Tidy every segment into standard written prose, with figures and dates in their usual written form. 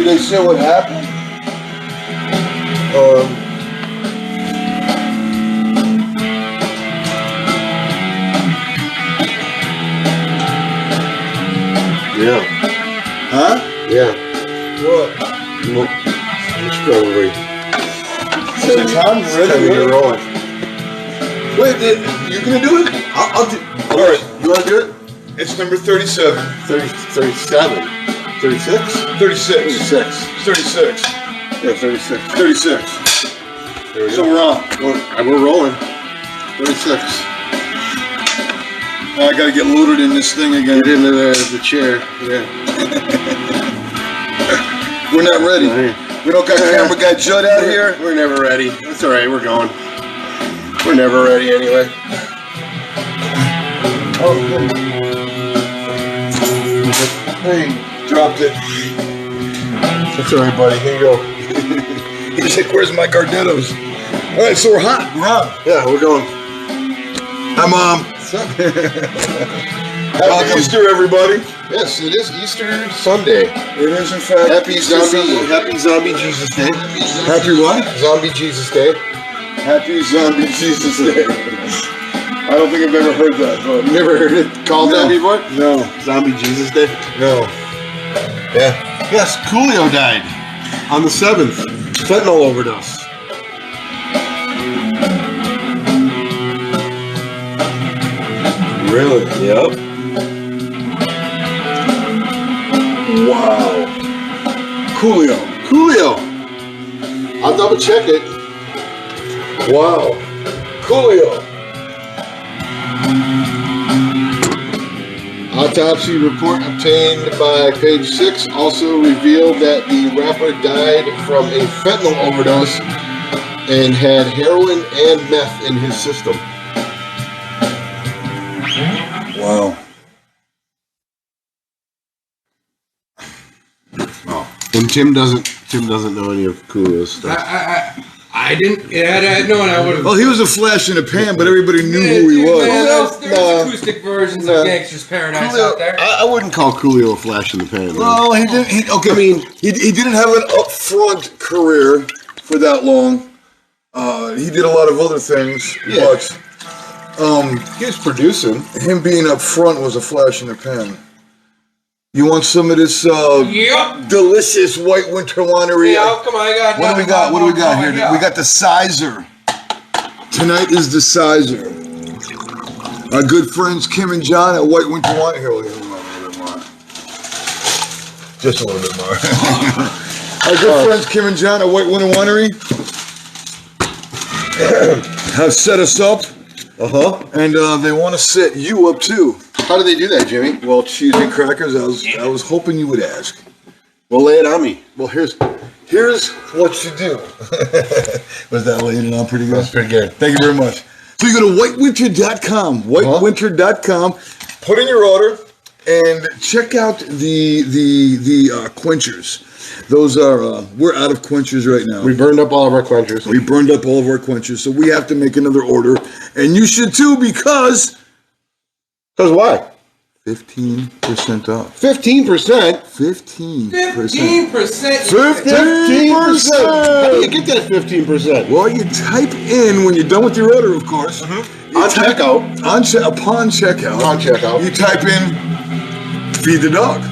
Did they say what happened? Yeah. Huh? Yeah. What? Strawberry. Is the time ready? You're rolling. Wait, you gonna do it? I'll do. All right. You want to do it? It's number 37. 37. 36? 36. 36. 36. Yeah, 36. 36. There we So go. we're on. We're rolling. 36. Now I gotta get loaded in this thing again. Get into the chair. Yeah. We're not ready. We don't got camera guy Judd out here. We're never ready. That's all right. We're going. We're never ready anyway. Hey, dropped it. That's all right, buddy. Here you go. He's like, where's my Gardettos? All right, so we're hot. We're on. Yeah, we're going. Hi, Mom. What's up? Happy Easter, everybody. Yes, it is Easter Sunday. It is, in fact. Happy Zombie Jesus Day. Happy what? Zombie Jesus Day. Happy Zombie Jesus Day. I don't think I've ever heard that, but You never heard it called that before? No. Zombie Jesus Day? No. Yeah. Yes, Coolio died on the 7th. Fentanyl overdose. Really? Yep. Wow. Coolio. Coolio. I'll double check it. Wow. Coolio. Autopsy report obtained by page 6 also revealed that the rapper died from a fentanyl overdose and had heroin and meth in his system. Wow. Oh. And Tim doesn't know any of Coolio's stuff. I didn't. Had I known, I would have. Well, he was a flash in the pan, but everybody knew who he was. There's acoustic versions of Gangster's Paradise out there. I wouldn't call Coolio a flash in the pan. Well, he didn't. He didn't have an upfront career for that long. He did a lot of other things, but he was producing. him being up front was a flash in the pan. You want some of this Yep. delicious white winter winery? Yeah, come on, I got. What do we got? What do we got here? We got the Sizer. Tonight is the Sizer. Our good friends Kim and John at White Winter Wine. Here, we'll give them a little bit more. Just a little bit more. Our good friends Kim and John at White Winter Winery have set us up. And they want to set you up too. How do they do that, Jimmy? Well, cheese and crackers. I was hoping you would ask. Well, lay it on me. Well, here's what you do. Was that laying it on pretty good? That's pretty good. Thank you very much. So you go to whitewinter.com, whitewinter.com, put in your order, and check out the quenchers. Those are, we're out of quenchers right now. We burned up all of our quenchers. We burned up all of our quenchers, so we have to make another order. And you should too, because why? 15% off. 15%? 15%. 15%. 15%! How do you get that 15%? Well, you type in, when you're done with your order, of course. On checkout. Upon checkout. On checkout. You type in, feed the dog.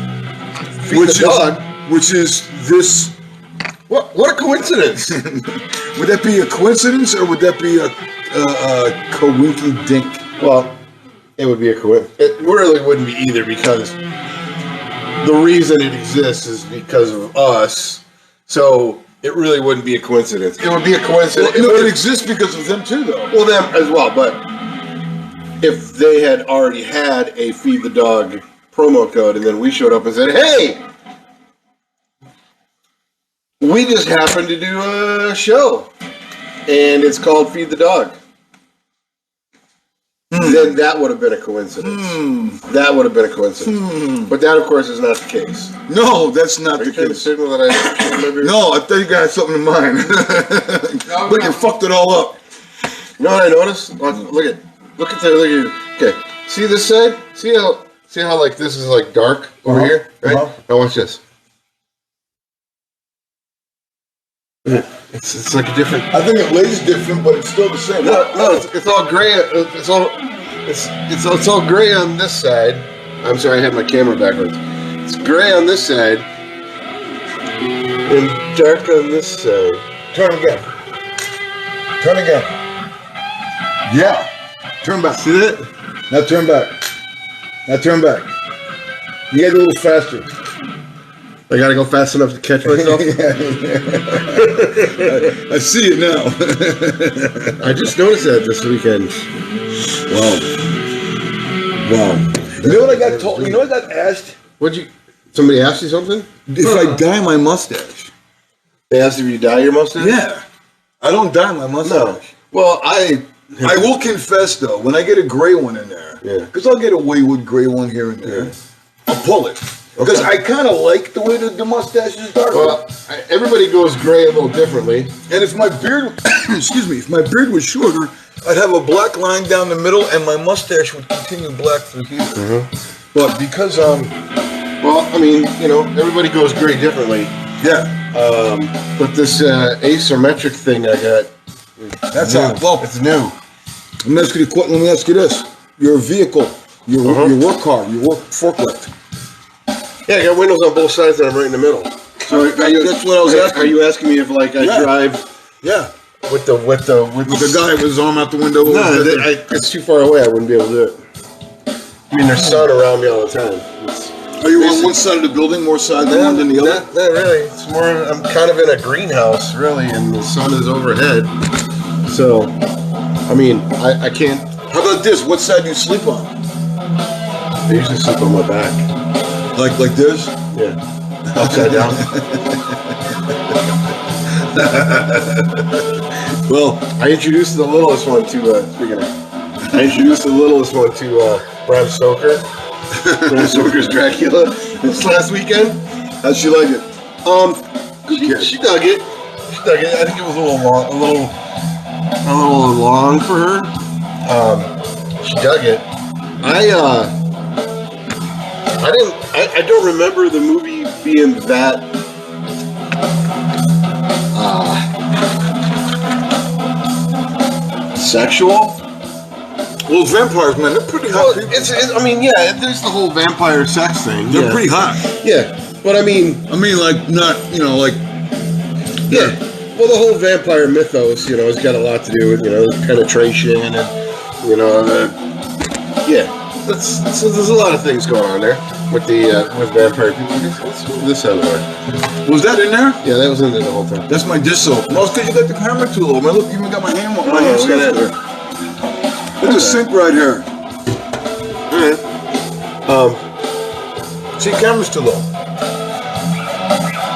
Feed the dog? Which is this. What a coincidence! Would that be a coincidence, or would that be a coinky dink? Well, it would be a coincidence. It really wouldn't be either, because the reason it exists is because of us. So it really wouldn't be a coincidence. It would be a coincidence. Well, it exists because of them too, though. Well, them as well, but if they had already had a Feed the Dog promo code and then we showed up and said, hey, we just happened to do a show and it's called Feed the Dog, then that would have been a coincidence. That would have been a coincidence. But that, of course, is not the case. No, that's not Are the you trying to case. signal that I... No, I thought you got something in mind. But you fucked it all up. You know what I noticed? Look at okay. See this side? See how like this is like dark over here, right? Now watch this. It's like a different. I think it lays different, but it's still the same. No, it's all gray. It's all gray on this side. I'm sorry, I had my camera backwards. It's gray on this side and dark on this side. Turn again. Turn again. Yeah. Turn back. See that? Now turn back. Now turn back. You get a little faster. I gotta go fast enough to catch myself. I see it now. I just noticed that this weekend. Wow. You know what I got told? You know what I got asked? Somebody asked you something? If I dye my mustache. They asked if you dye your mustache? Yeah. I don't dye my mustache. No. Well, I will confess though, when I get a gray one in there, because I'll get a wayward gray one here and there, I'll pull it. Because I kind of like the way the mustache is dark. Well, everybody goes gray a little differently. And if my beard, excuse me, if my beard was shorter, I'd have a black line down the middle, and my mustache would continue black through here. Mm-hmm. But because well, I mean, everybody goes gray differently. yeah, But this asymmetric thing I got, that's how. Well, it's new. let me ask you this: your vehicle, your work car, your work forklift. Yeah, I got windows on both sides and I'm right in the middle. So That's what I was asking. Are you asking me if I drive Yeah, with the with the guy with his arm out the window? No, it's too far away. I wouldn't be able to do it. I mean, there's sun around me all the time. Are you on one side of the building more side than the other? Not really. It's more. I'm kind of in a greenhouse, really, and the sun is overhead. So, I mean, I can't. How about this? What side do you sleep on? I usually sleep on my back. Like this? Yeah. Upside down. Well, I introduced the littlest one to. I introduced the littlest one to Bram Stoker. Bram Stoker's Dracula this last weekend. how'd she like it? She dug it. She dug it. I think it was a little long for her. She dug it. I don't remember the movie being that sexual. Well, vampires, man, they're pretty hot. Well, I mean, yeah, there's the whole vampire sex thing. They're pretty hot. Yeah, but I mean, like not, like. Yeah. Well, the whole vampire mythos, has got a lot to do with, penetration and, so there's a lot of things going on there with with vampire people. Let's move this out of the way. Was that in there? Yeah, that was in there the whole time. That's my dish soap. No, it's because you got the camera too low, man. Look, you even got my hand. My hand look at there. There's a sink right here. All right. See, camera's too low.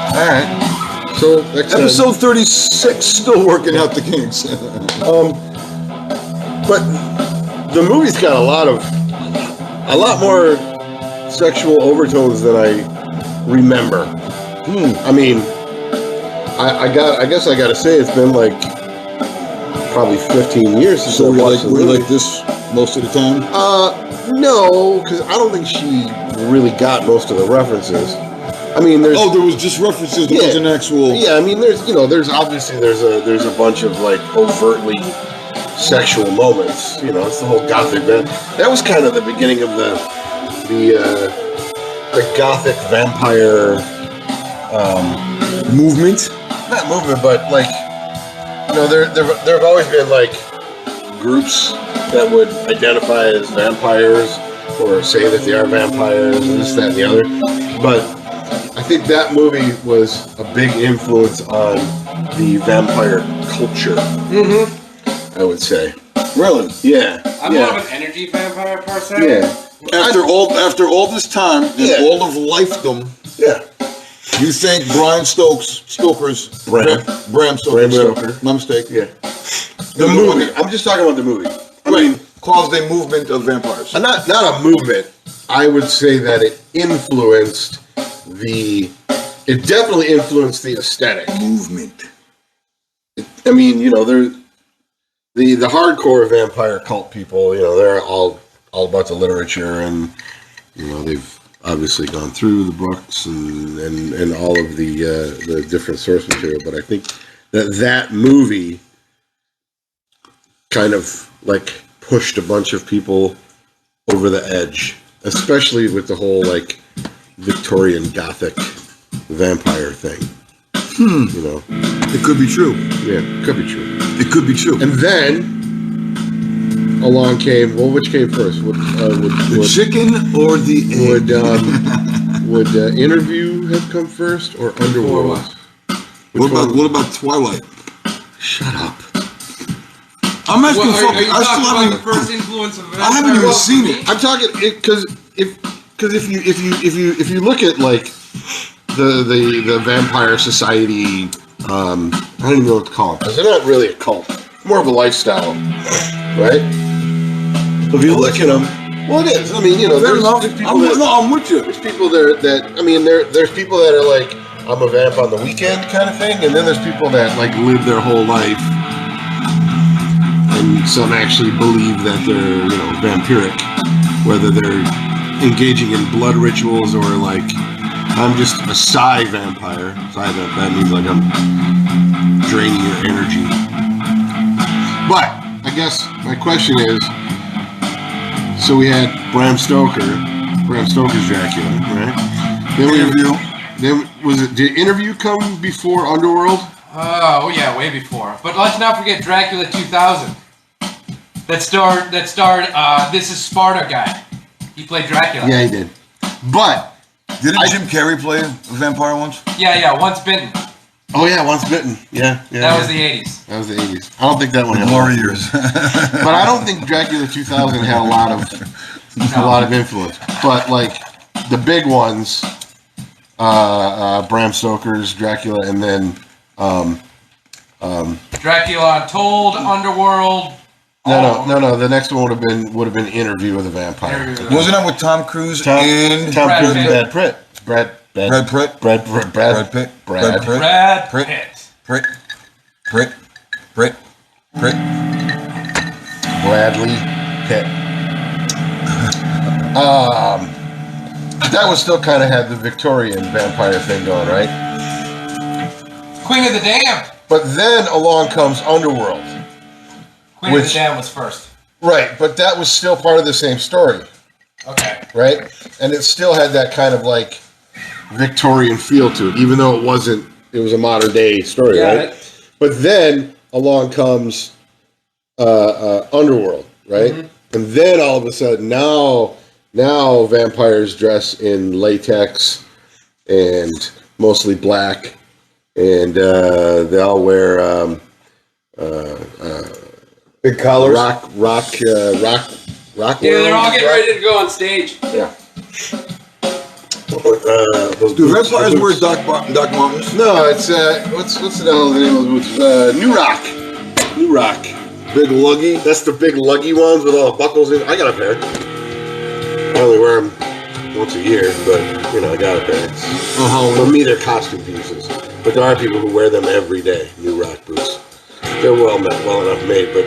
All right. So Episode 36, still working out the kinks. But the movie's got a lot more sexual overtones than I remember. I mean, I guess I gotta say it's been like probably 15 years since I watched the movie. Were you like this most of the time? No, because I don't think she really got most of the references. I mean, there was just references. There wasn't actual. Yeah, I mean, there's obviously there's a bunch of like overtly sexual moments. It's the whole gothic bit. That was kind of the beginning of the gothic vampire movement. Not movement, but like there have always been like groups that would identify as vampires or say that they are vampires and this, that, and the other. But I think that movie was a big influence on the vampire culture. Mm-hmm. I would say. Really? Yeah. I'm more of an energy vampire person. Yeah. After all this time and all of lifedom, you think Bram Stoker's Bram Stoker. My mistake. Yeah. The movie. I'm just talking about the movie. I mean, caused a movement of vampires. Not a movement. I would say that it influenced it definitely influenced the aesthetic movement. I mean, the hardcore vampire cult people, they're all about the literature, and they've obviously gone through the books and all of the different source material. But I think that movie kind of like pushed a bunch of people over the edge, especially with the whole like Victorian Gothic vampire thing. You know, It could be true. yeah, could be true. It could be true. And then along came, well, which came first? The chicken or the egg? Would Interview have come first or Underworld? What about Twilight? Shut up. I'm asking Well, for. are you talking about the first influence of I haven't even seen it. I'm talking because if you look at like the Vampire Society, I don't even know what to call it. 'Cause they're not really a cult, more of a lifestyle, right? If you look at them, well, it is. I mean, you know, there's people I'm with you. there's people there that I mean, there's people that are like, I'm a vamp on the weekend kind of thing, and then there's people that like live their whole life, and some actually believe that they're, you know, vampiric, whether they're engaging in blood rituals or like, I'm just a psi vampire. That means like I'm draining your energy. But I guess my question is, so we had Bram Stoker's Dracula, right? Then did Interview come before Underworld? Oh yeah, way before. But let's not forget Dracula 2000. That starred This Is Sparta guy. He played Dracula. Yeah, he did. But Didn't Jim Carrey play a vampire once? Yeah, Once Bitten. oh yeah, Once Bitten. Yeah. That was the 80s. That was the 80s. I don't think that one had Glory years. but I don't think Dracula 2000 had a lot of influence. But like the big ones, Bram Stoker's Dracula, and then Dracula Untold, Underworld. no. The next one would have been Interview with a Vampire. Interview with a Wasn't that with Tom Cruise Tom and Cruise Pitt. and Brad Pitt. Brad Pitt? Brad Pitt? Brad Brad Pitt. Pitt? Bradley Pitt. That was still kind of had the Victorian vampire thing going, right? Queen of the Damned. But then along comes Underworld. Queen of the Damned was first. Right, but that was still part of the same story, Okay. right? And it still had that kind of like Victorian feel to it, even though it was a modern day story, right? But then along comes Underworld, right? Mm-hmm. And then all of a sudden now vampires dress in latex and mostly black, and they all wear Big collars? rock. Yeah, they're all getting ready to go on stage. Yeah. Do vampires wear Doc Martens? No, it's what's the hell the name of the boots? New Rock. Big luggy? That's the big luggy ones with all the buckles in. I got a pair. I only wear them once a year, but you know, I got a pair. For me, they're costume pieces, but there are people who wear them every day. New Rock boots. They're well enough made, but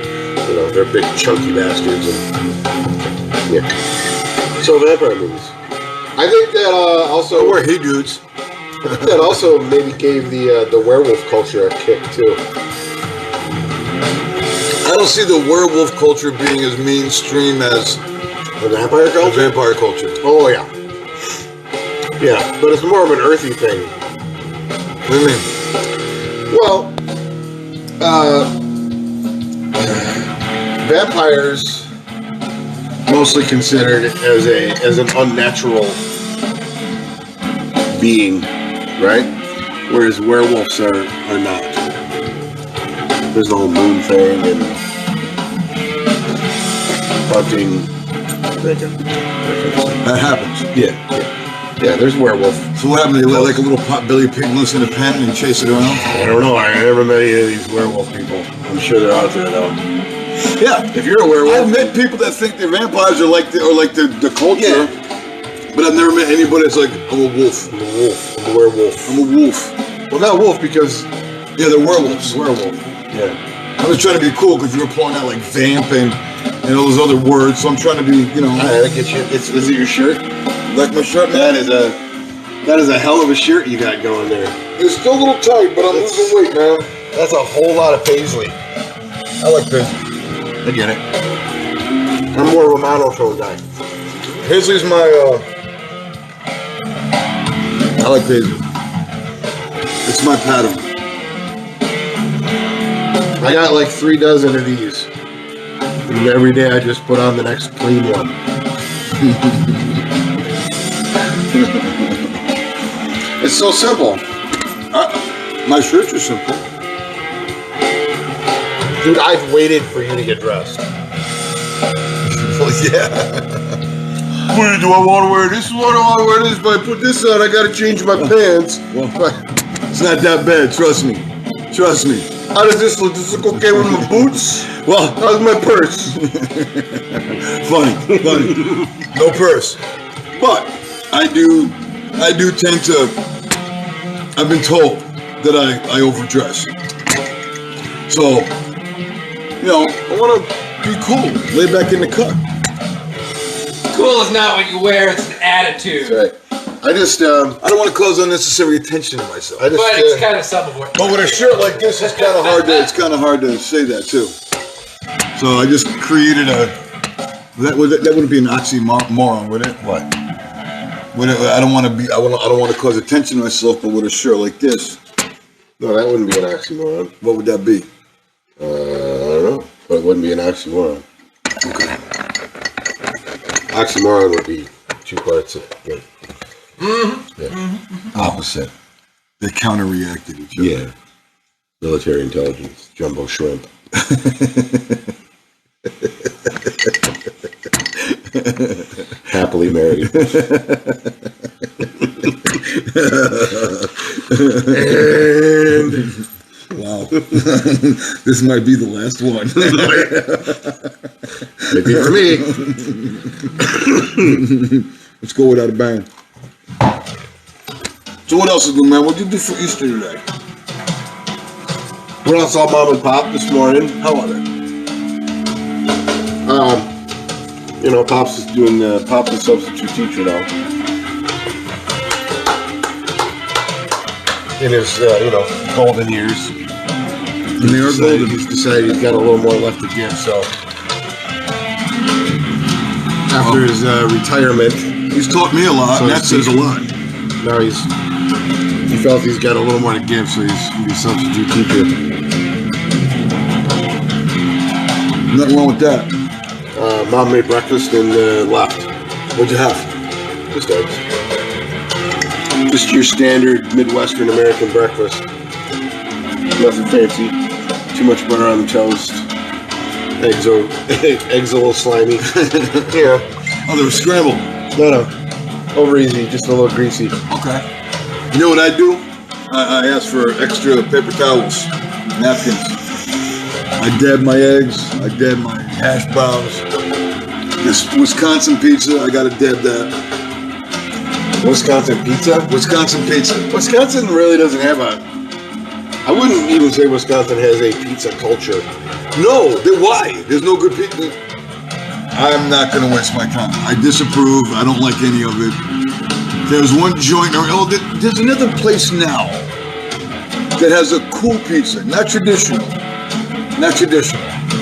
you know, they're big chunky bastards. And, yeah. So vampire movies. I think that also Where he dudes? that also maybe gave the werewolf culture a kick too. I don't see the werewolf culture being as mainstream as The vampire the culture? vampire culture. Oh yeah. Yeah, but it's more of an earthy thing. What do you mean? Well, vampires mostly considered as an unnatural being, right? Whereas werewolves are not. There's the whole moon thing and hunting. That happens. Yeah. There's werewolf. So what happened? They let like a little potbelly pig loose in a pen and chase it around? I don't know. I never met any of these werewolf people. I'm sure they're out there though. Yeah. If you're a werewolf, I've met people that think the vampires are like the culture, but I've never met anybody that's like, I'm a wolf. I'm a wolf. I'm a werewolf. I'm a wolf. Well, not wolf because Yeah, they're werewolves. werewolf. Yeah. I was trying to be cool because you were pulling out like vamp and all those other words, so I'm trying to be, you know, I get you. Is it your shirt? like my shirt, man. That is a hell of a shirt you got going there. It's still a little tight, but I'm losing weight, man. That's a whole lot of paisley. I like paisley. I get it. I'm more of a monotone guy. Paisley's my, I like paisley. It's my pattern. I got like 3 dozen of these. And every day I just put on the next clean one. It's so simple. My shirts are simple. Dude, I've waited for you to get dressed. Well, yeah. What do I want to wear this? What do I want to wear this? If I put this on, I gotta change my pants. Well, it's not that bad. Trust me. Trust me. How does this look? Does this look okay with my boots? Well, how's my purse? funny. No purse. But I do tend to. I've been told that I overdress. So, you know, I want to be cool. Lay back in the cut. Cool is not what you wear; it's an attitude. That's right. I don't want to cause unnecessary attention to myself. But it's kind of some of what. But with a shirt like this, it's kind of hard to. It's kind of hard to say that too. So I just created a. That wouldn't be an oxymoron, would it? What? I don't want to be. I don't want to cause attention to myself. But with a shirt like this, no, that wouldn't be an oxymoron. What would that be? I don't know, but it wouldn't be an oxymoron. Okay. Oxymoron would be 2 parts of it. Mm-hmm. Yeah. Mm-hmm. Opposite. They counter-reacted each other. Yeah. Military intelligence. Jumbo shrimp. Happily married. And wow. This might be the last one. Maybe for me. Let's go without a bang. So what else is good, man? What did you do for Easter today? Went out, saw Mom and Pop this morning. How are they? You know, Pop's is doing Pop's a substitute teacher now. In his golden years. And they are golden. He's decided he's got a little more left to give, so after his retirement, he's taught me a lot, and that says a lot. Now he felt he's got a little more to give, so he's going to be a substitute teacher. Nothing wrong with that. Mom made breakfast and left. What'd you have? Just eggs. Just your standard Midwestern American breakfast. Nothing fancy. Too much butter on the toast. Eggs a little slimy. Yeah. Oh, they were scrambled. No. Over easy, just a little greasy. Okay. You know what I do? I ask for extra paper towels, napkins. I dab my eggs. I dab my hash browns. This Wisconsin pizza, I gotta dab that. Wisconsin pizza? Wisconsin pizza. Wisconsin really doesn't have I wouldn't even say Wisconsin has a pizza culture. No, why? There's no good pizza. I'm not gonna waste my time. I disapprove. I don't like any of it. There's one joint, there's another place now that has a cool pizza. Not traditional,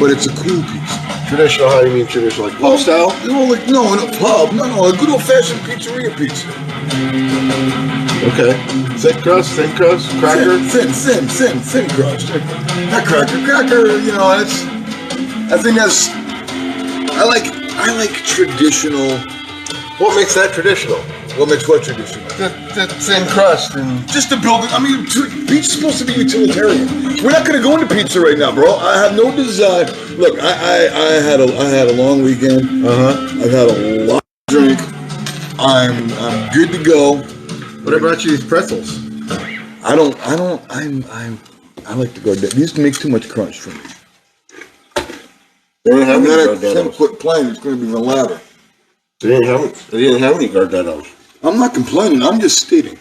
but it's a cool pizza. Traditional? How do you mean traditional? Like pub style? No, in a pub. No, a good old-fashioned pizzeria pizza. Okay. Thick crust, thin crust, cracker? Thin crust. Not cracker. Cracker, I like traditional. What makes that traditional? What makes what traditional? The thin crust and... Just to build it. I mean, pizza's supposed to be utilitarian. We're not going to go into pizza right now, bro. I have no desire. Look, I had a long weekend. I've had a lot of drink. I'm good to go. What about you, these pretzels? I like to go down. These make too much crunch for me. They didn't have any I'm Gardennos. quit playing. It's going to be even louder. They didn't have any Gardennos. I'm not complaining. I'm just stating.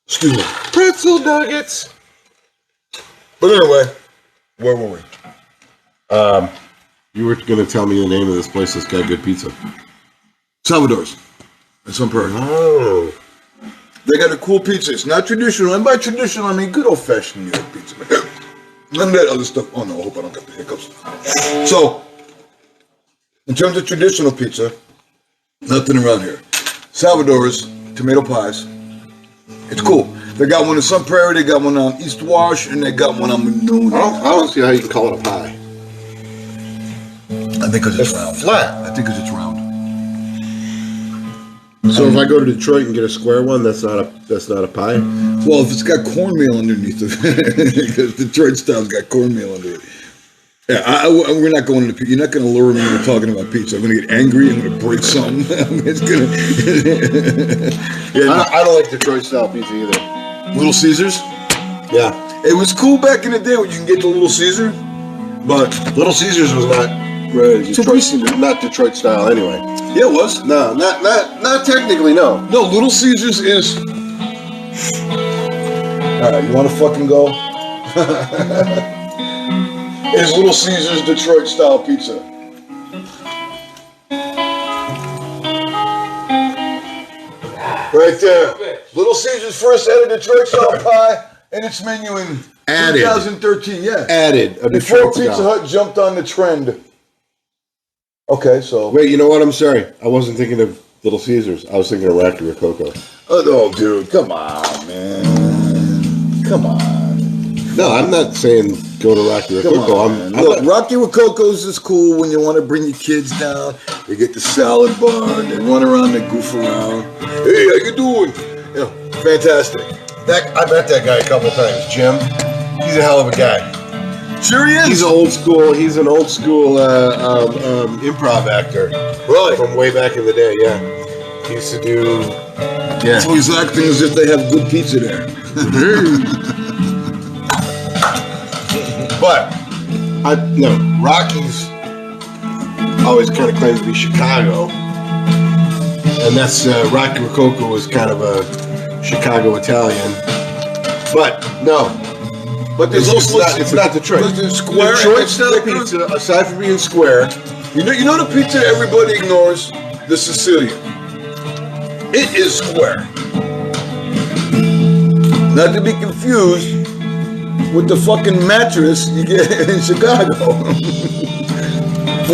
Excuse me. Pretzel nuggets. But anyway, where were we? You were going to tell me the name of this place that's got good pizza. Salvador's. That's on Prairie. Oh. They got a cool pizza. It's not traditional. And by traditional, I mean good old-fashioned New York pizza. None of that other stuff. Oh no, I hope I don't get the hiccups. So, in terms of traditional pizza, nothing around here. Salvador's, tomato pies. It's cool. They got one in Sun Prairie, they got one on East Wash, and they got one on Moon. I don't see how you can call it a pie. I think because it's round. Flat. I think because it's round. So if I go to Detroit and get a square one, that's not a pie. Well, if it's got cornmeal underneath it, because Detroit style's got cornmeal under it. Yeah, we're not going into pizza. You're not going to lure me into talking about pizza. I'm going to get angry. I'm going to break something. It's going to. Yeah, I don't like Detroit style pizza either. Little Caesars. Yeah, It was cool back in the day when you can get the Little Caesar, but Little Caesars was not not Detroit style anyway. yeah, it was. No, not technically. No. No, Little Caesars is. All right, you want to fucking go? Is Little Caesars Detroit style pizza? Right there. Little Caesars first added Detroit style pie in its menu in Added. 2013. Yeah. Added a Before Detroit Pizza style. Hut jumped on the trend. Okay, so. Wait, you know what? I'm sorry. I wasn't thinking of Little Caesars. I was thinking of Rocky Rococo. Oh, dude, come on, man. Come on. No, I'm not saying go to Rocky Come Rococo. on, man. Look, Rocky Rococo's is cool when you want to bring your kids down. They get the salad bar, they run around, they goof around. Hey, how you doing? Yeah, fantastic. I met that guy a couple times. Jim, he's a hell of a guy. Sure he is. He's an old school improv actor. Really? From way back in the day, yeah. He used to do. Yeah. So he's acting as if they have good pizza there. But Rocky's always kind of claimed to be Chicago, and that's Rocky Rococo was kind of a Chicago Italian. But no, But there's it's also not Detroit. There's square Detroit style pizza, aside from being square, You know the pizza everybody ignores? The Sicilian. It is square. Not to be confused with the fucking mattress you get in Chicago.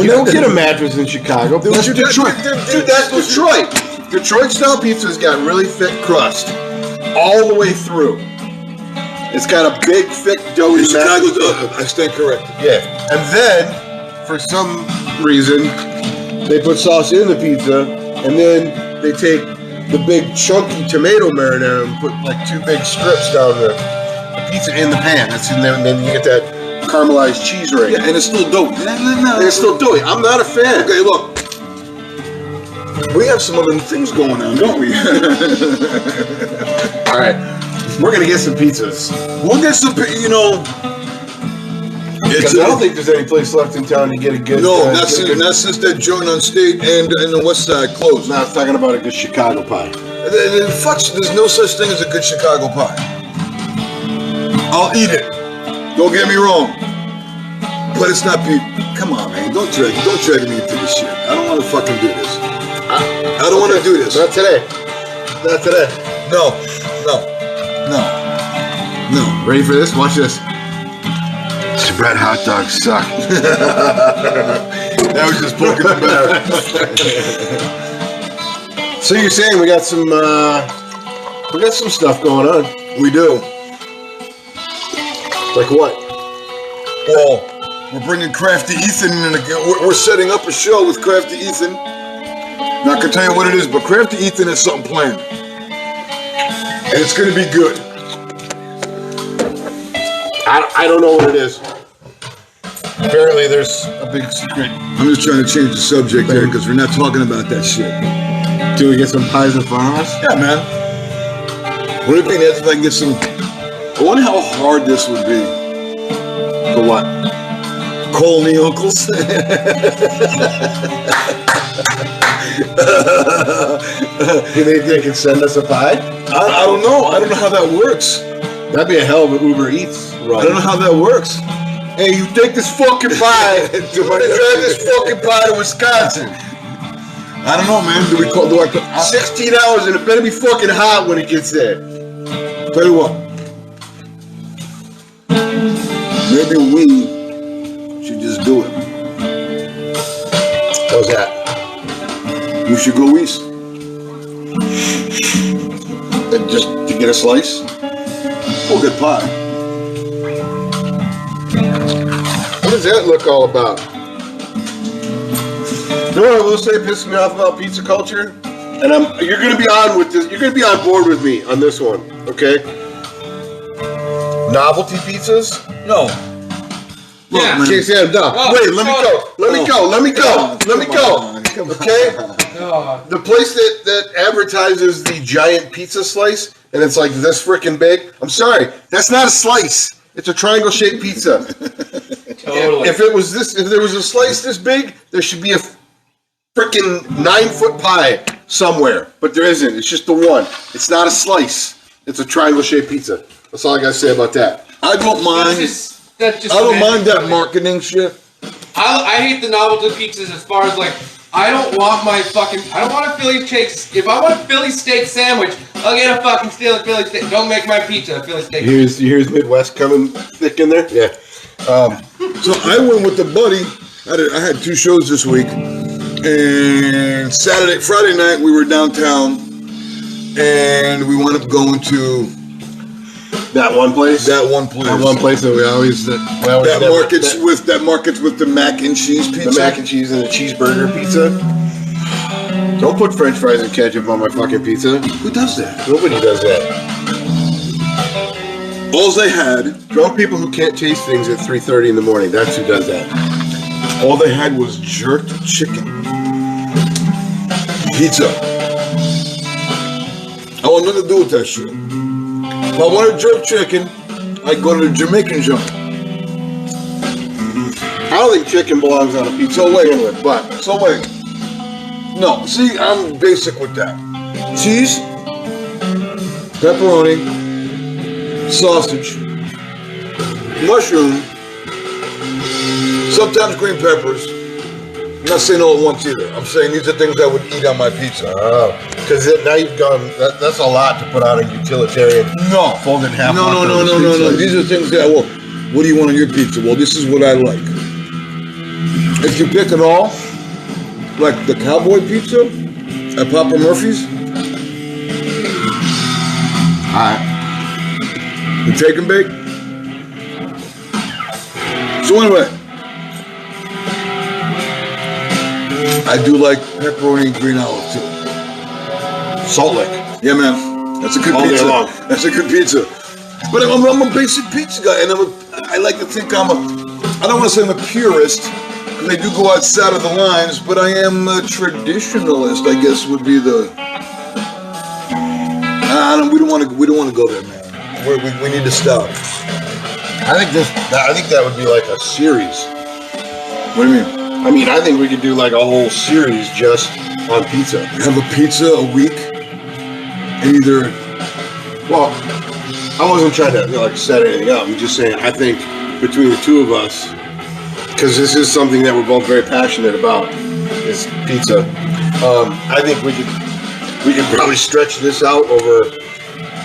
you don't get a mattress in Chicago. That's Detroit. Dude, that's Detroit. Detroit style pizza's got really thick crust all the way through. It's got a big, thick, doughy Chicago mattress. does. I stand corrected. Yeah. And then, for some reason, they put sauce in the pizza, and then they take the big chunky tomato marinara and put like 2 big strips down the pizza in the pan. That's in there, and then you get that caramelized cheese ring. Yeah, and it's still dope. And it's still doughy. I'm not a fan. Okay, look. We have some other things going on, don't we? All right. We're going to get some pizzas. We'll get some, Because I don't think there's any place left in town to get a good... No, not since that joint on State and the West Side closed. Now it's talking about a good Chicago pie. There's no such thing as a good Chicago pie. I'll eat it. Don't get me wrong. But it's not people. Come on, man. Don't drag me into this shit. I don't want to fucking do this. I don't want to do this. Not today. Not today. No. Ready for this? Watch this. Spread hot dogs suck. That was just poking the bear. So you're saying we got some stuff going on? We do. Like what? Well, we're bringing Crafty Ethan in again. We're setting up a show with Crafty Ethan. Not gonna tell you what it is, but Crafty Ethan has something planned, and it's gonna be good. I don't know what it is. Apparently, there's a big secret. I'm just trying to change the subject here because we're not talking about that shit. Do we get some pies in front of us? Yeah, man. Would it be nice if I can get some? I wonder how hard this would be. For what? Colney Uncles. Do they think they can send us a pie? I don't know. I don't know how that works. That'd be a hell of an Uber Eats run. I don't know how that works. Hey, you take this fucking pie. Drive this fucking pie to Wisconsin. I don't know, man. Do I 16 hours and it better be fucking hot when it gets there. Tell you what. maybe we should just do it. How's that? We should go east. And just to get a slice? We'll get pie. What does that look all about? You know what I will say pisses me off about pizza culture? And you're gonna be on with this, you're gonna be on board with me on this one, okay? Novelty pizzas? No. Look, Yeah. man. Okay, Sam, no. Oh, Wait, let me go. Let me go. Let me go. Let me go. Come on. Okay? Oh, The place that advertises the giant pizza slice, and it's like this freaking big. I'm sorry, that's not a slice. It's a triangle-shaped pizza. totally. If it was this, if there was a slice this big, there should be a freaking 9-foot pie somewhere. But there isn't. It's just the one. It's not a slice. It's a triangle-shaped pizza. That's all I gotta say about that. I don't mind. That's just I don't semantics. mind that marketing shit. I hate the novelty pizzas as far as like, I don't want a Philly steak. If I want a Philly steak sandwich, I'll get a fucking Philly steak. Don't make my pizza a Philly steak. Here's Midwest coming thick in there. Yeah. So I went with a buddy. I had 2 shows this week, and Friday night we were downtown, and we wound up going to That one place. that one place. That one place that we always That markets with the mac and cheese pizza. the mac and cheese and the cheeseburger pizza. Don't put French fries and ketchup on my fucking pizza. Who does that? Nobody does that. All they had, Drunk people who can't taste things at 3:30 in the morning. That's who does that. all they had was jerked chicken pizza. I want nothing to do with that shit. If I wanted jerk chicken, I'd go to the Jamaican joint. I don't think chicken belongs on a pizza. So wait, but So wait. No, see, I'm basic with that. Cheese, pepperoni, sausage, mushroom, sometimes green peppers. I'm not saying all at once either. I'm saying these are things I would eat on my pizza. because now you've gone. That's a lot to put on a utilitarian. No. Folded half. No. These are things that, well, what do you want on your pizza? Well, this is what I like. If you pick it all, like the cowboy pizza at Papa Murphy's, Alright. the take and bake. So anyway, I do like pepperoni and green olive too. Salt Lick. Yeah, man, that's a good All day pizza. long. That's a good pizza. But I'm a basic pizza guy, and I like to think I don't want to say I'm a purist, because I do go outside of the lines, but I am a traditionalist, I guess would be the. We don't want to go there, man. We need to stop. I think that would be like a series. What do you mean? I mean, I think we could do like a whole series just on pizza. Have a pizza a week, and either. Well, I wasn't trying to set anything up. I'm just saying I think between the two of us, because this is something that we're both very passionate about, is pizza. I think we could probably stretch this out over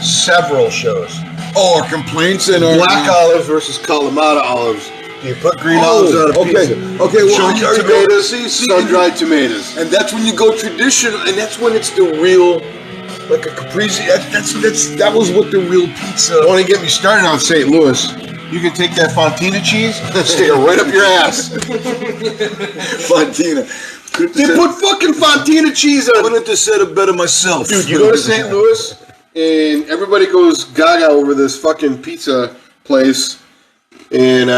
several shows. Oh, our complaints and our Black olives versus Kalamata olives. Do you put green olives on a pizza? Okay. Well, Chunky are you tomatoes, see, sun-dried tomatoes. and that's when you go traditional, and that's when it's the real, like a caprese. That was what the real pizza. Don't even get me started on St. Louis. You can take that Fontina cheese, stick it right up your ass. Fontina. They put fucking Fontina cheese I on. wanted to set it better myself. Dude, you go to St. Louis and everybody goes gaga over this fucking pizza place, and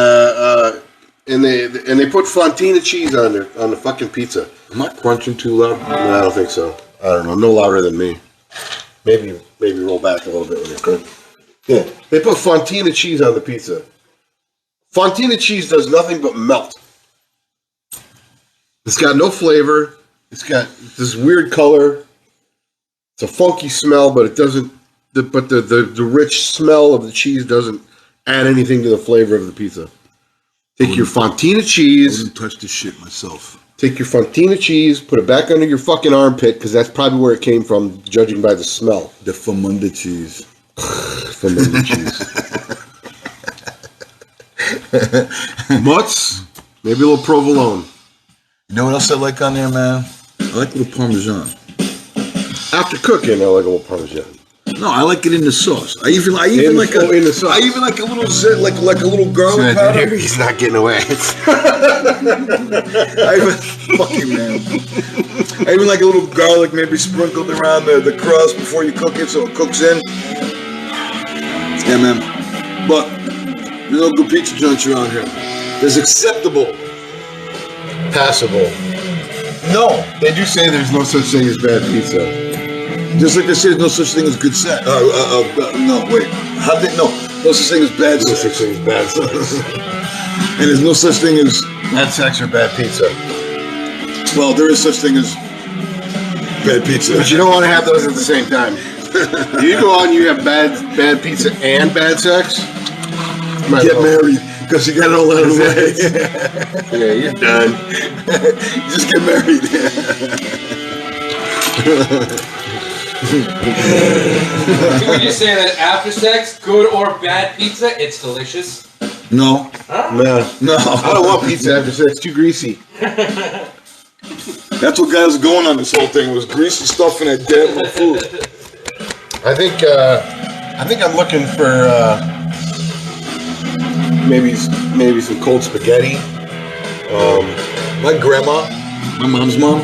they put Fontina cheese on the fucking pizza. Am I crunching too loud? No, I don't think so. I don't know. No louder than me. Maybe roll back a little bit when you're cooking. Yeah, they put Fontina cheese on the pizza. Fontina cheese does nothing but melt. It's got no flavor. It's got this weird color. It's a funky smell, but it doesn't. The rich smell of the cheese doesn't add anything to the flavor of the pizza. Take your Fontina I cheese. wouldn't touch this shit myself. Take your Fontina cheese, put it back under your fucking armpit, because that's probably where it came from, judging by the smell. The Famunda cheese. Fontina cheese. Mutts, maybe a little provolone. You know what else I like on there, man? I like a little Parmesan. After cooking, I like a little Parmesan. No, I like it in the sauce. I even like in the sauce. I even like a little like a little garlic powder. He's not getting away. I even, fuck you, man. I even like a little garlic maybe sprinkled around the crust before you cook it so it cooks in. Yeah, man. But there's no good pizza joints around here. There's acceptable. Passable. No. They do say there's no such thing as bad pizza. Just like they say there's no such thing as good sex. No, wait. How did they? No. No such thing as bad No sex. such thing as bad sex. And there's no such thing as... Bad sex or bad pizza. Well, there is such thing as bad pizza. But you don't want to have those at the same time. You go out and you have bad pizza and bad sex. Get married, because you got it all out of the way. Yeah, you're done. Just get married. Can we just say that after sex, good or bad pizza, it's delicious? No. No. No. I don't want pizza after sex. Too greasy. That's what got us going on this whole thing, was greasy stuff in that damn food. I think I'm looking for maybe some cold spaghetti. My grandma, my mom's mom,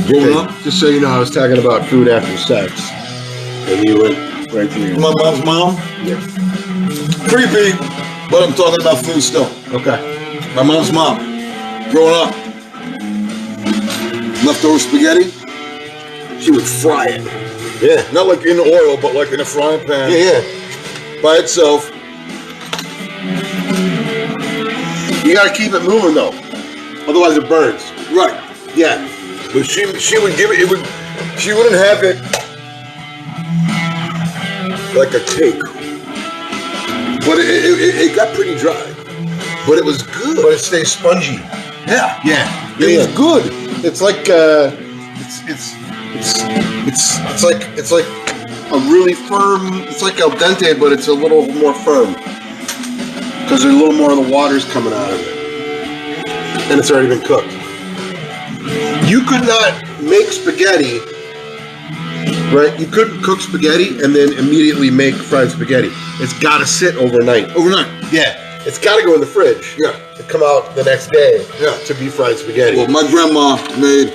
growing up, Just so you know, I was talking about food after sex, and you went right to your. my mom's mom, Yeah. creepy, but I'm talking about food still. Okay. My mom's mom, growing up, leftover spaghetti, she would fry it. Yeah. Not like in oil, but like in a frying pan. Yeah. By itself. You gotta keep it moving though, otherwise it burns. Right. Yeah. But she would give it, she wouldn't have it like a cake. But it got pretty dry. But it was good. But it stays spongy. Yeah. Yeah. It was good. It's like it's like a really firm. It's like al dente, but it's a little more firm because there's a little more of the water's coming out of it, and it's already been cooked. You could not make spaghetti, right? You couldn't cook spaghetti and then immediately make fried spaghetti. It's got to sit overnight. Overnight. Yeah. It's got to go in the fridge. Yeah. To come out the next day. Yeah. To be fried spaghetti. Well, my grandma made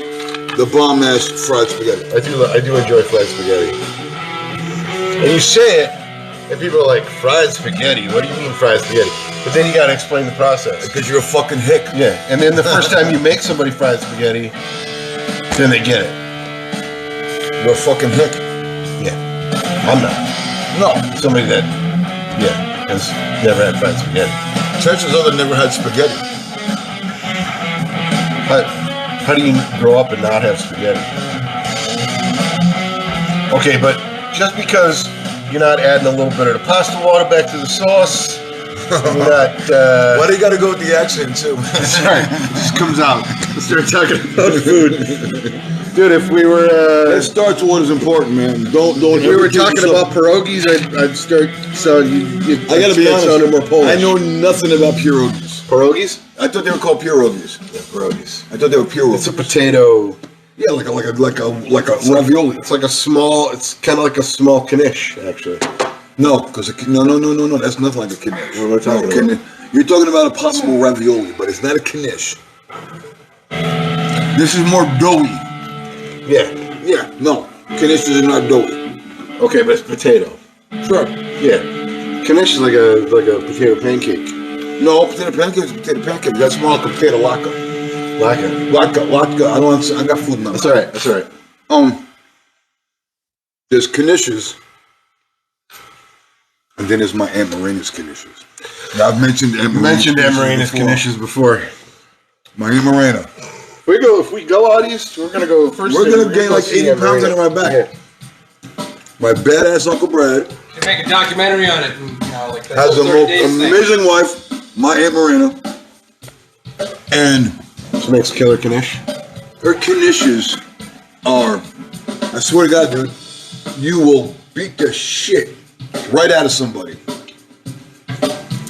the bomb-ass fried spaghetti. I do enjoy fried spaghetti. And you say it, and people are like, fried spaghetti? What do you mean fried spaghetti? But then you gotta explain the process. Because you're a fucking hick. Yeah, and then the first time you make somebody fried spaghetti, then they get it. You're a fucking hick. Yeah. I'm not. No. Somebody that, has never had fried spaghetti. Chances are they never had spaghetti. How do you grow up and not have spaghetti? Okay, but just because you're not adding a little bit of the pasta water back to the sauce, you're not. Why do you gotta go with the accent, too? That's right. It just comes out. Let's start talking about food. Dude, if we were. Let's start to what is important, man. Don't. If we were talking about pierogies, I'd start. So you I gotta be honest. Sounding more Polish. I know nothing about pierogies. Pierogies? I thought they were called pierogies. Yeah, pierogies. I thought they were pierogies. It's a potato. Yeah, like a ravioli. It's like a small. It's kind of like a small knish, actually. No, because no. That's nothing like a knish. What am I talking about? Knish. You're talking about a possible ravioli, but it's not a knish. This is more doughy. Yeah. Yeah, no. Knishes are not doughy. Okay, but it's potato. Sure. Yeah. Knish is like a potato pancake. No, potato pancakes, potato pancakes. That's more like a potato latke. Latke. I got food in my mouth. That's all right. There's knishes, and then there's my Aunt Marina's knishes. Now, I've mentioned Aunt Marina's knishes before. My Aunt Marina. If we go out east, we're gonna go first. We're gonna gain like 80 pounds out of my back. Yeah. My badass Uncle Brad You make a documentary on it, and, like the has whole the 30 most days thing. amazing wife, my Aunt Marina, and She makes killer knish. her knishes are, I swear to God, dude, you will beat the shit right out of somebody.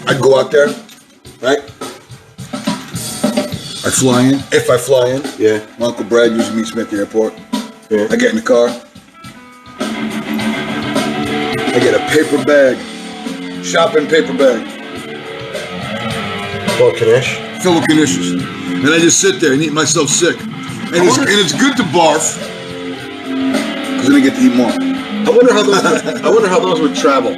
I'd go out there, right? I fly in. If I fly in, Yeah. my Uncle Brad usually meets me at the airport. Yeah. I get in the car. I get a paper bag, shopping paper bag, Well, Kanish. filled with Knishes. And I just sit there and eat myself sick. And it's good to barf, because then I get to eat more. I wonder how those would travel.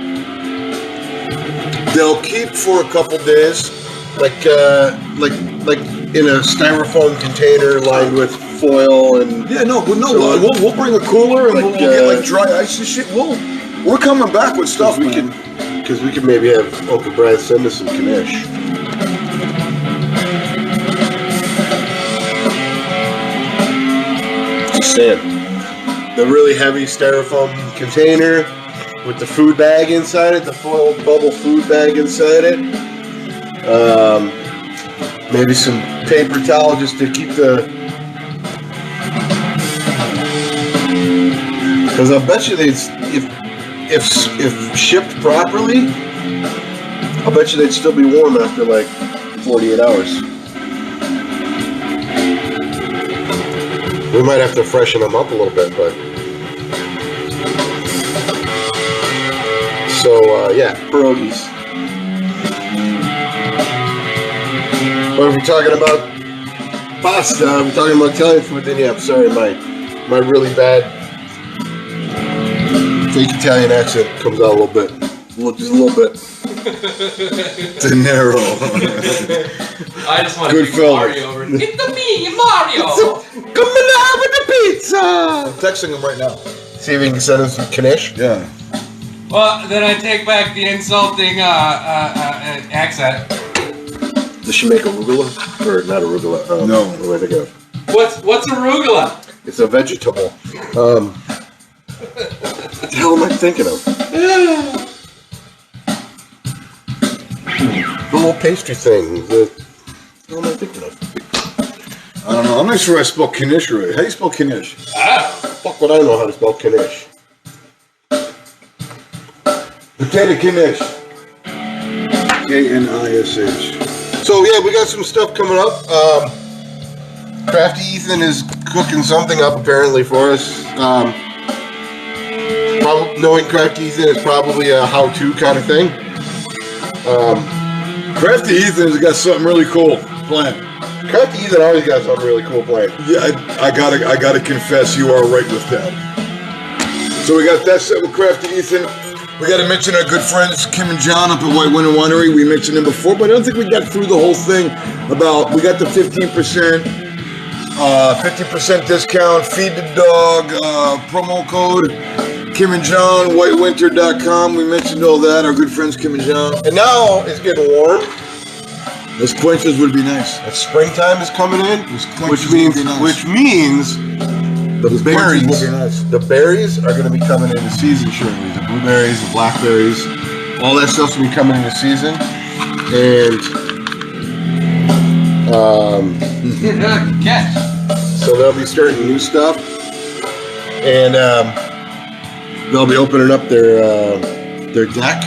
They'll keep for a couple days. Like in a styrofoam container lined with foil and. Yeah, no, So, we'll bring a cooler and like, we'll get like dry ice and shit. We're coming back with stuff, man. Because we could maybe have Uncle Brad send us some Kanish. Just saying. The really heavy styrofoam container with the food bag inside it, the foil bubble food bag inside it. Maybe some paper towel just to keep the. Because I bet you if shipped properly, I bet you they'd still be warm after like 48 hours. We might have to freshen them up a little bit, but. So, yeah, pierogies. But if we're talking about pasta, we're talking about Italian food, then yeah, I'm sorry, my really bad fake Italian accent comes out a little bit. Just a little bit. De Niro. I just want to Good take fellas. Mario over. It's me, Mario. Coming out with the pizza! I'm texting him right now. See if we can send him some Kanish. Yeah. Well, then I take back the insulting accent. Does she make arugula? Or not arugula? No. What do I think of? What's arugula? It's a vegetable. What the hell am I thinking of? The little pastry thing. What am I thinking of? I don't know. I'm not sure I spelled Knish right. How do you spell Knish? Fuck would I know how to spell Kanish. Potato Knish. K-N-I-S-H. So yeah, we got some stuff coming up. Crafty Ethan is cooking something up apparently for us. Knowing Crafty Ethan is probably a how-to kind of thing. Crafty Ethan's got something really cool planned. Crafty Ethan always got something really cool planned. Yeah, I gotta confess, you are right with that. So we got that set with Crafty Ethan. We gotta mention our good friends Kim and John up at White Winter Winery. We mentioned them before, but I don't think we got through the whole thing about, we got the 15% discount, feed the dog, promo code, Kim and John, whitewinter.com. We mentioned all that, our good friends Kim and John. And now it's getting warm. Those quenches would be nice. And springtime is coming in, quenches would be nice. which means the Those berries, quenches would be nice. the berries are going to be coming into season shortly. The blueberries, the blackberries, all that stuff's going to be coming into season. And Catch. so they'll be starting new stuff, and they'll be opening up their deck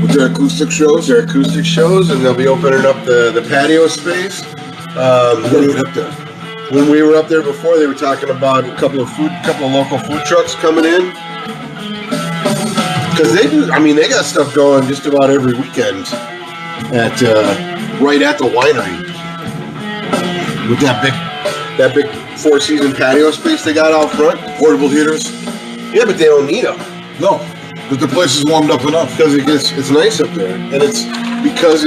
With their acoustic shows. their acoustic shows, and they'll be opening up the patio space. We gotta get up there. When we were up there before, they were talking about a couple of local food trucks coming in. Because they do, I mean, they got stuff going just about every weekend at right at the winery with that big 4-season patio space they got out front. Portable heaters. Yeah, but they don't need them No, but the place is warmed up enough. because it's nice up there, and it's because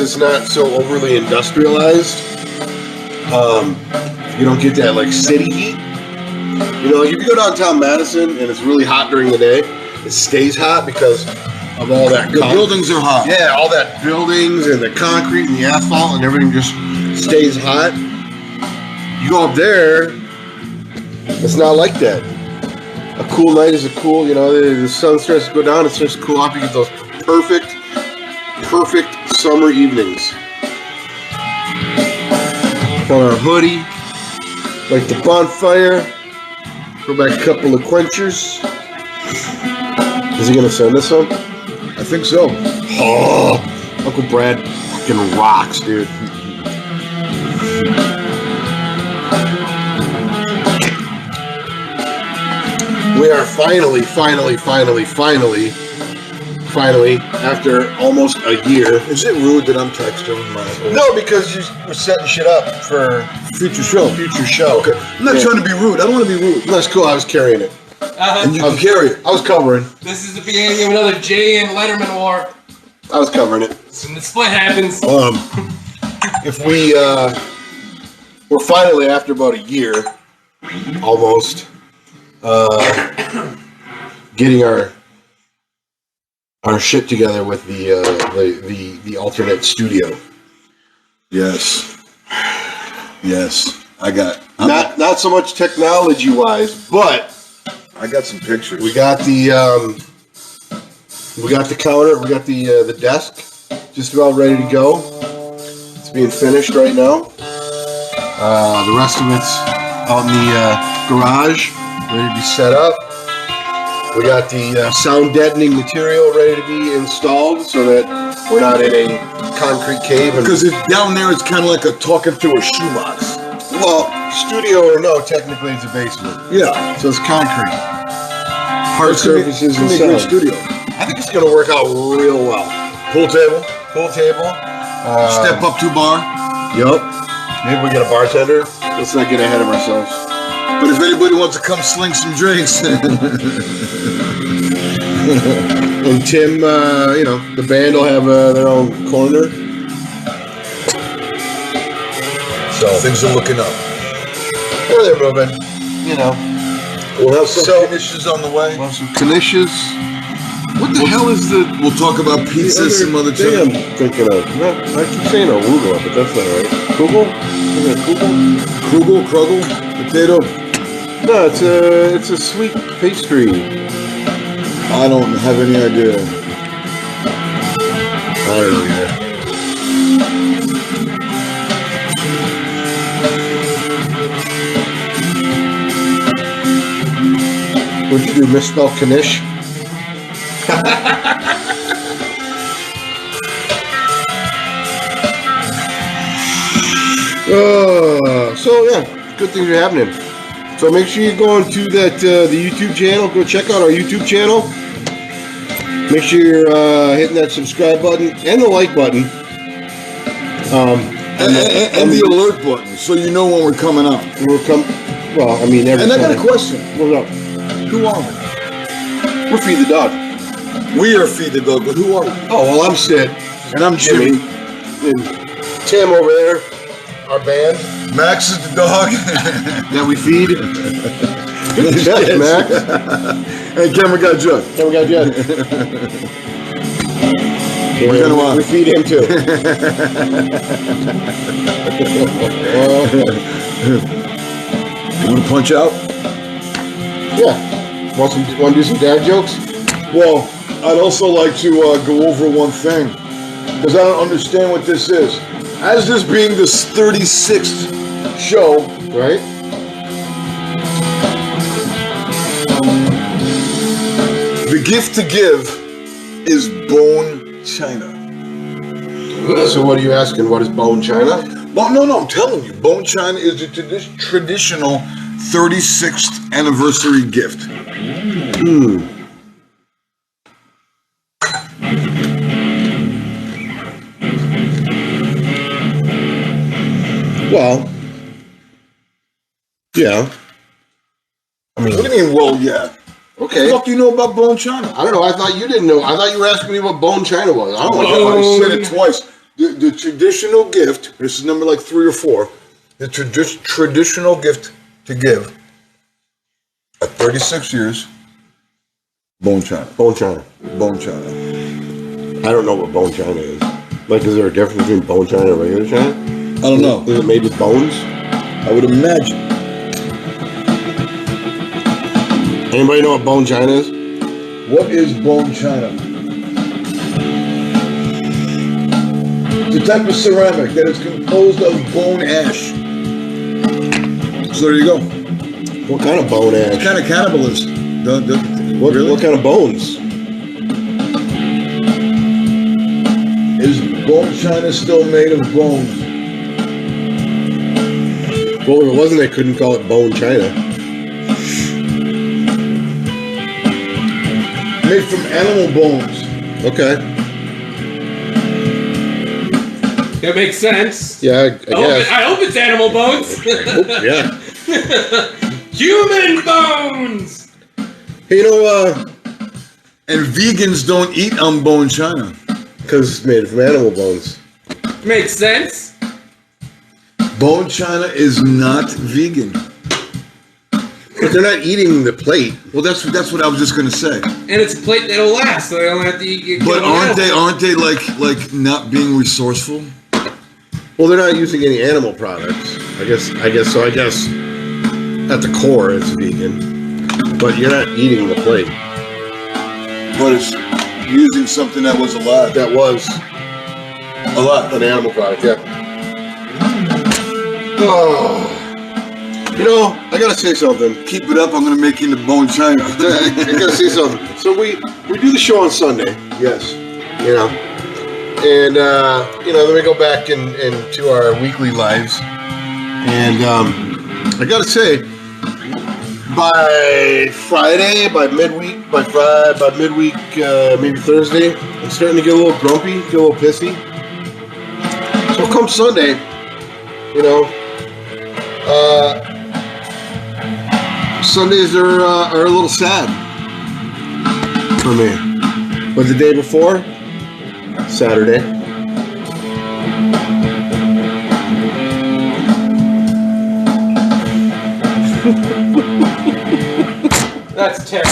it's not so overly industrialized. You don't get that like city heat. You know, like if you go downtown Madison and it's really hot during the day, it stays hot because of all that. The buildings are hot. Yeah, all that buildings and the concrete and the asphalt and everything just stays hot. You go up there, it's not like that. A cool night is a cool, you know, the sun starts to go down, it starts to cool off, you get those perfect summer evenings. Put on a hoodie, like the bonfire, throw back a couple of quenchers. Is he gonna send us some? I think so. Oh, Uncle Brad fucking rocks, dude. We are finally, after almost a year. Is it rude that I'm texting my uncle? No, because you were setting shit up for Future show. future show. Okay. I'm not trying to be rude. I don't want to be rude. That's cool. I was carrying it. And you can carry it. I was covering. This is the beginning of another Jay and Letterman war. I was covering it. When the split happens. If we're finally after about a year, almost, getting our shit together with the alternate studio. Yes. Yes. Not so much technology wise, but I got some pictures. we got the counter, we got the desk just about ready to go. It's being finished right now. The rest of it's out in the garage, ready to be set up. We got the sound deadening material ready to be installed so that we're not in a concrete cave. Because down there, it's kind of like talking through a shoebox. Well, studio or no, technically it's a basement. Yeah. So it's concrete. Hard surfaces and It's gonna be a sound. great studio. I think it's going to work out real well. Pool table. Pool table. Step up to bar. Yup. Maybe we get a bartender. Let's not get ahead of ourselves. But if anybody wants to come sling some drinks. And Tim, the band will have their own corner. So Things are looking up. well, they're moving. We'll have some So- finishes on the way. Well, some knishes. What the hell is the... We'll talk about pizza some other thing time. I'm thinking of. I keep saying arugula, but that's not right. Kugel? Is it kugel? Krugel, potato. No, it's a sweet pastry. I don't have any idea. I don't know either. What'd you do? Misspell Knish? So yeah, good things are happening. So make sure you go onto that the YouTube channel. Go check out our YouTube channel. Make sure you're hitting that subscribe button and the like button. And the alert button, so you know when we're coming up. Well, I mean, every And I got a time. question. What's up? Who are we? We're Feed the Dog. We are Feed the Dog, but who are we? Oh, well, I'm Sid. And I'm Jimmy. And Tim over there, our band Max is the dog. that we feed. Good check, Max. And Cameron got Judd. Then we got Jed. We're gonna we feed him too. You want to punch out? Yeah. Want to do some dad jokes? Well, I'd also like to go over one thing, because I don't understand what this is. As this being the 36th show, Right? the gift to give is bone china. So what are you asking? What is bone china? Well, no, I'm telling you, bone china is the traditional 36th anniversary gift. Well, yeah. I mean, What do you mean, well, yeah? okay. What the fuck do you know about bone china? I don't know. I thought you didn't know. I thought you were asking me what bone china was. I don't I know. said it twice. The traditional gift, this is number like 3 or 4, the traditional gift to give at 36 years, bone china. Bone china. Bone china. I don't know what bone china is. Like, is there a difference between bone china and regular china? I don't know. Is it made with bones? I would imagine. Anybody know what bone china is? What is bone china? It's a type of ceramic that is composed of bone ash. So there you go. What kind of bone ash? What kind of cannibalism? What kind of bones? Is bone china still made of bones? Well, if it wasn't, they couldn't call it bone china. Made from animal bones. Okay. That makes sense. Yeah, I guess. I hope it's animal bones. Yeah. Human bones. Hey, you know, And vegans don't eat unboned china. because it's made from animal bones. Makes sense. Bone china is not vegan. But they're not eating the plate. Well, that's what I was just gonna say. And it's a plate that'll last, so they don't have to eat. But aren't they like not being resourceful? Well, they're not using any animal products. I guess so. I guess at the core, it's vegan. But you're not eating the plate. But it's using something that was alive. That was Alive. an animal product, yeah. Oh. You know, I gotta say something. Keep it up. I'm gonna make you into bone china. I gotta say something. So we do the show on Sunday, Yes. you know, and then we go back into our weekly lives, and I gotta say, by Friday, by midweek, maybe Thursday, I'm starting to get a little grumpy, get a little pissy. So come Sunday, you know, Sundays are a little sad for me. But the day before, Saturday, That's terrible.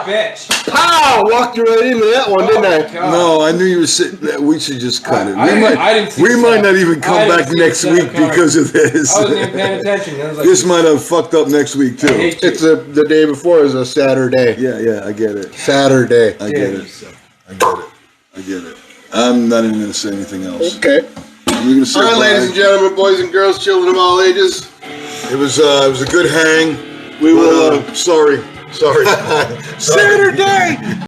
Bitch. pow! Walked you right into that one, didn't I? God. No, I knew you were sitting. We should just cut it. I didn't see We the might setup. not even I come didn't back see next the setup week coming. because of this. I wasn't even paying attention. I was like, This might have fucked up next week too. I hate you. It's the day before is a Saturday. Yeah, I get it. Saturday. I get it. I get it. I'm not even gonna say anything else. Okay. You're gonna say All right, bye. ladies and gentlemen, boys and girls, children of all ages. It was a good hang. We will. Sorry. Saturday.